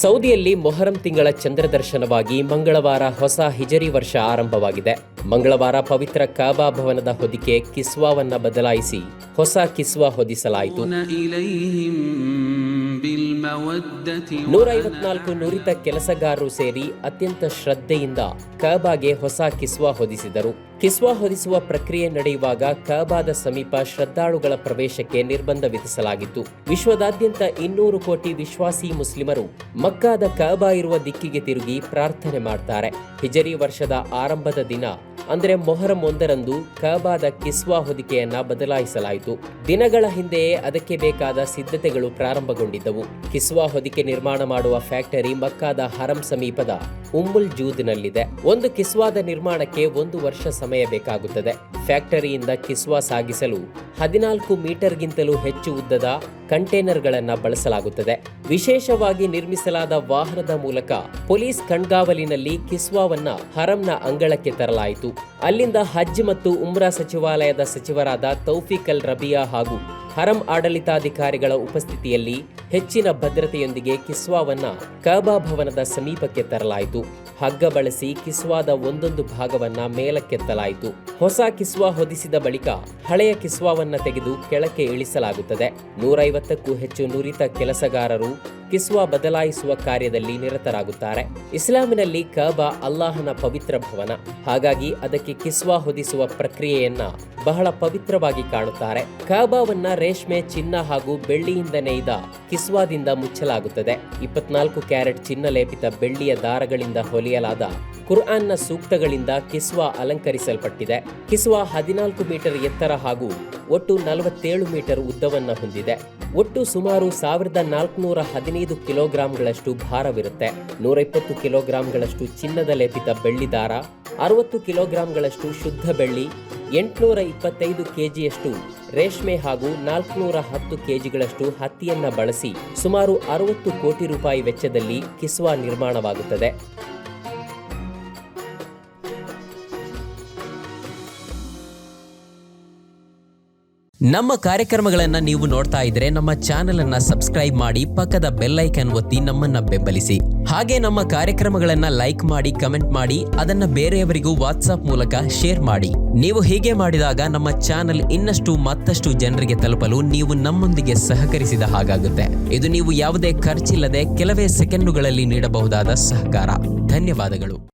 ಸೌದಿಯಲ್ಲಿ ಮೊಹರಂ ತಿಂಗಳ ಚಂದ್ರದರ್ಶನವಾಗಿ ಮಂಗಳವಾರ ಹೊಸ ಹಿಜರಿ ವರ್ಷ ಆರಂಭವಾಗಿದೆ. ಮಂಗಳವಾರ ಪವಿತ್ರ ಕಾಬಾ ಭವನದ ಹೊದಿಕೆ ಕಿಸ್ವಾವನ್ನ ಬದಲಾಯಿಸಿ ಹೊಸ ಕಿಸ್ವಾ ಹೊದಿಸಲಾಯಿತು. 154 ನುರಿತ ಕೆಲಸಗಾರರು ಸೇರಿ ಅತ್ಯಂತ ಶ್ರದ್ಧೆಯಿಂದ ಕಾಬಾಗೆ ಹೊಸ ಕಿಸ್ವಾ ಹೊದಿಸಿದರು. ಕಿಸ್ವಾ ಹೊದಿಸುವ ಪ್ರಕ್ರಿಯೆ ನಡೆಯುವಾಗ ಕಾಬಾದ ಸಮೀಪ ಶ್ರದ್ಧಾಳುಗಳ ಪ್ರವೇಶಕ್ಕೆ ನಿರ್ಬಂಧ ವಿಧಿಸಲಾಗಿತ್ತು. ವಿಶ್ವದಾದ್ಯಂತ 200 ಕೋಟಿ ವಿಶ್ವಾಸಿ ಮುಸ್ಲಿಮರು ಮಕ್ಕಾದ ಕಾಬಾ ಇರುವ ದಿಕ್ಕಿಗೆ ತಿರುಗಿ ಪ್ರಾರ್ಥನೆ ಮಾಡ್ತಾರೆ. ಹಿಜರಿ ವರ್ಷದ ಆರಂಭದ ದಿನ ಅಂದ್ರೆ ಮೊಹರಂ 1ರಂದು ಕಾಬಾದ ಕಿಸ್ವಾ ಹೊದಿಕೆಯನ್ನ ಬದಲಾಯಿಸಲಾಯಿತು. ದಿನಗಳ ಹಿಂದೆಯೇ ಅದಕ್ಕೆ ಬೇಕಾದ ಸಿದ್ಧತೆಗಳು ಪ್ರಾರಂಭಗೊಂಡಿದ್ದವು. ಕಿಸ್ವಾ ಹೊದಿಕೆ ನಿರ್ಮಾಣ ಮಾಡುವ ಫ್ಯಾಕ್ಟರಿ ಮಕ್ಕಾದ ಹರಂ ಸಮೀಪದ ಉಮ್ಮುಲ್ ಜೂದ್ನಲ್ಲಿದೆ. ಒಂದು ಕಿಸ್ವಾದ ನಿರ್ಮಾಣಕ್ಕೆ 1 ವರ್ಷ ಸಮಯ ಬೇಕಾಗುತ್ತದೆ. ಫ್ಯಾಕ್ಟರಿಯಿಂದ ಕಿಸ್ವಾ ಸಾಗಿಸಲು 14 ಮೀಟರ್ಗಿಂತಲೂ ಹೆಚ್ಚು ಉದ್ದದ ಕಂಟೈನರ್ಗಳನ್ನು ಬಳಸಲಾಗುತ್ತದೆ. ವಿಶೇಷವಾಗಿ ನಿರ್ಮಿಸಲಾದ ವಾಹನದ ಮೂಲಕ ಪೊಲೀಸ್ ಕಣ್ಗಾವಲಿನಲ್ಲಿ ಕಿಸ್ವಾವನ್ನ ಹರಂನ ಅಂಗಳಕ್ಕೆ ತರಲಾಯಿತು. ಅಲ್ಲಿಂದ ಹಜ್ ಮತ್ತು ಉಮ್ರಾ ಸಚಿವಾಲಯದ ಸಚಿವರಾದ ತೌಫೀಕ್ ಅಲ್ ರಬಿಯಾ ಹಾಗೂ ಹರಂ ಆಡಳಿತಾಧಿಕಾರಿಗಳ ಉಪಸ್ಥಿತಿಯಲ್ಲಿ ಹೆಚ್ಚಿನ ಭದ್ರತೆಯೊಂದಿಗೆ ಕಿಸ್ವಾವನ್ನ ಕಾಬಾ ಭವನದ ಸಮೀಪಕ್ಕೆ ತರಲಾಯಿತು. ಹಗ್ಗ ಬಳಸಿ ಕಿಸ್ವಾದ ಒಂದೊಂದು ಭಾಗವನ್ನ ಮೇಲಕ್ಕೆತ್ತಲಾಯಿತು. ಹೊಸ ಕಿಸ್ವಾ ಹೊದಿಸಿದ ಬಳಿಕ ಹಳೆಯ ಕಿಸ್ವಾವನ್ನ ತೆಗೆದು ಕೆಳಕ್ಕೆ ಇಳಿಸಲಾಗುತ್ತದೆ. 150ಕ್ಕೂ ಹೆಚ್ಚು ನುರಿತ ಕೆಲಸಗಾರರು ಕಿಸ್ವಾ ಬದಲಾಯಿಸುವ ಕಾರ್ಯದಲ್ಲಿ ನಿರತರಾಗುತ್ತಾರೆ. ಇಸ್ಲಾಮಿನಲ್ಲಿ ಕಾಬಾ ಅಲ್ಲಾಹನ ಪವಿತ್ರ ಭವನ. ಹಾಗಾಗಿ ಅದಕ್ಕೆ ಕಿಸ್ವಾ ಹೊದಿಸುವ ಪ್ರಕ್ರಿಯೆಯನ್ನ ಬಹಳ ಪವಿತ್ರವಾಗಿ ಕಾಣುತ್ತಾರೆ. ಕಾಬಾವನ್ನ ರೇಷ್ಮೆ, ಚಿನ್ನ ಹಾಗೂ ಬೆಳ್ಳಿಯಿಂದ ನೇಯ್ದ ಕಿಸ್ವಾದಿಂದ ಮುಚ್ಚಲಾಗುತ್ತದೆ. 24 ಕ್ಯಾರೆಟ್ ಚಿನ್ನ ಲೇಪಿತ ಬೆಳ್ಳಿಯ ದಾರಗಳಿಂದ ಹೊಲಿಯಲಾದ ಕುರ್ಆನ್ನ ಸೂಕ್ತಗಳಿಂದ ಕಿಸ್ವಾ ಅಲಂಕರಿಸಲ್ಪಟ್ಟಿದೆ. ಕಿಸ್ವಾ 14 ಮೀಟರ್ ಎತ್ತರ ಹಾಗೂ ಒಟ್ಟು 47 ಮೀಟರ್ ಉದ್ದವನ್ನ ಹೊಂದಿದೆ. ಒಟ್ಟು ಸುಮಾರು 1415 ಕಿಲೋಗ್ರಾಂಗಳಷ್ಟು ಭಾರವಿರುತ್ತೆ. 120 ಕಿಲೋಗ್ರಾಂಗಳಷ್ಟು ಚಿನ್ನದ ಲೇಪಿತ ಬೆಳ್ಳಿ ದಾರ, 60 ಕಿಲೋಗ್ರಾಂಗಳಷ್ಟು ಶುದ್ಧ ಬೆಳ್ಳಿ, 825 ಕೆಜಿಯಷ್ಟು ರೇಷ್ಮೆ ಹಾಗೂ 410 ಕೆಜಿಗಳಷ್ಟು ಹತ್ತಿಯನ್ನ ಬಳಸಿ ಸುಮಾರು 60 ಕೋಟಿ ರೂಪಾಯಿ ವೆಚ್ಚದಲ್ಲಿ ಕಿಸ್ವಾ ನಿರ್ಮಾಣವಾಗುತ್ತದೆ. ನಮ್ಮ ಕಾರ್ಯಕ್ರಮಗಳನ್ನು ನೀವು ನೋಡ್ತಾ ಇದ್ರೆ ನಮ್ಮ ಚಾನೆಲ್ ಅನ್ನ ಸಬ್ಸ್ಕ್ರೈಬ್ ಮಾಡಿ, ಪಕ್ಕದ ಬೆಲ್ ಐಕಾನ್ ಒತ್ತಿ ನಮ್ಮನ್ನ ಬೆಂಬಲಿಸಿ. ಹಾಗೆ ನಮ್ಮ ಕಾರ್ಯಕ್ರಮಗಳನ್ನ ಲೈಕ್ ಮಾಡಿ, ಕಮೆಂಟ್ ಮಾಡಿ, ಅದನ್ನ ಬೇರೆಯವರಿಗೂ ವಾಟ್ಸ್ಆಪ್ ಮೂಲಕ ಶೇರ್ ಮಾಡಿ. ನೀವು ಹೀಗೆ ಮಾಡಿದಾಗ ನಮ್ಮ ಚಾನೆಲ್ ಇನ್ನಷ್ಟು ಮತ್ತಷ್ಟು ಜನರಿಗೆ ತಲುಪಲು ನೀವು ನಮ್ಮೊಂದಿಗೆ ಸಹಕರಿಸಿದ ಹಾಗಾಗುತ್ತೆ. ಇದು ನೀವು ಯಾವುದೇ ಖರ್ಚಿಲ್ಲದೆ ಕೆಲವೇ ಸೆಕೆಂಡುಗಳಲ್ಲಿ ನೀಡಬಹುದಾದ ಸಹಕಾರ. ಧನ್ಯವಾದಗಳು.